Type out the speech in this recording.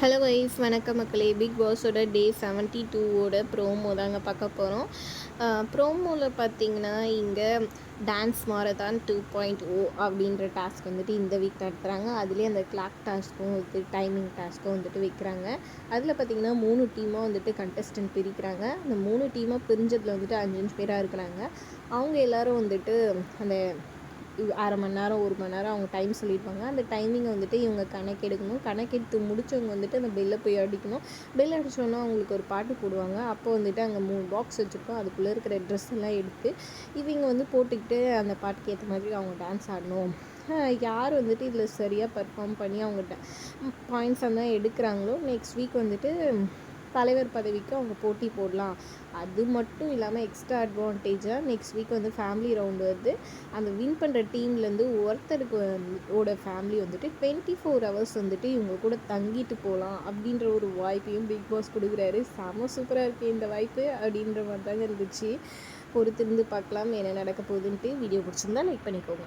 Hello wise வணக்கம் மக்களே. Big பாஸோட டே 72 promo தாங்க பார்க்க போகிறோம். ப்ரோமோவில் பார்த்தீங்கன்னா இங்கே டான்ஸ் மாரத்தான் 2.0 அப்படின்ற டாஸ்க் வந்துட்டு இந்த வீக் நடத்துகிறாங்க. அதுலேயே அந்த கிளாக் டாஸ்க்கும் வந்துட்டு டைமிங் டாஸ்க்கும் வந்துட்டு வைக்கிறாங்க. அதில் பார்த்திங்கன்னா 3 டீமாக வந்துட்டு கண்டஸ்டன்ட் பிரிக்கிறாங்க. அந்த 3 டீமாக பிரிஞ்சதில் வந்துட்டு 5 பேராக இருக்கிறாங்க. அவங்க எல்லோரும் வந்துட்டு அந்த அரை மணி நேரம் 1 மணி நேரம் அவங்க டைம் சொல்லியிருப்பாங்க. அந்த டைமிங்கை வந்துட்டு இவங்க கணக்கெடுக்கணும். கணக்கெடுத்து முடித்தவங்க வந்துட்டு அந்த பெல்லை போய் அடிக்கணும். பெல் அடித்தோன்னா அவங்களுக்கு ஒரு பாட்டு போடுவாங்க. அப்போ வந்துட்டு அங்கே 3 பாக்ஸ் வச்சுருக்கோம். அதுக்குள்ளே இருக்கிற ட்ரெஸ் எல்லாம் எடுத்து இவங்க வந்து போட்டுக்கிட்டு அந்த பாட்டுக்கு ஏற்ற மாதிரி அவங்க டான்ஸ் ஆடணும். யார் வந்துட்டு இதில் சரியாக பர்ஃபார்ம் பண்ணி அவங்க பாயிண்ட்ஸ் எல்லாம் எடுக்கிறாங்களோ நெக்ஸ்ட் வீக் வந்துட்டு தலைவர் பதவிக்கு அவங்க போட்டி போடலாம். அது மட்டும் இல்லாமல் எக்ஸ்ட்ரா அட்வான்டேஜாக நெக்ஸ்ட் வீக் வந்து ஃபேமிலி ரவுண்டு வருது. அந்த வின் பண்ணுற டீம்லேருந்து ஒருத்தருக்கு ஃபேமிலி வந்துட்டு 24 ஹவர்ஸ் வந்துட்டு இவங்க கூட தங்கிட்டு போகலாம் அப்படின்ற ஒரு வாய்ப்பையும் பிக் பாஸ் கொடுக்குறாரு. செம சூப்பராக இருக்குது இந்த வாய்ப்பு அப்படின்ற மாதிரி தாங்க இருந்துச்சு. பொறுத்திருந்து பார்க்கலாம் என்ன நடக்க போகுதுன்ட்டு. வீடியோ பிடிச்சிருந்தா லைக் பண்ணிக்கோங்க.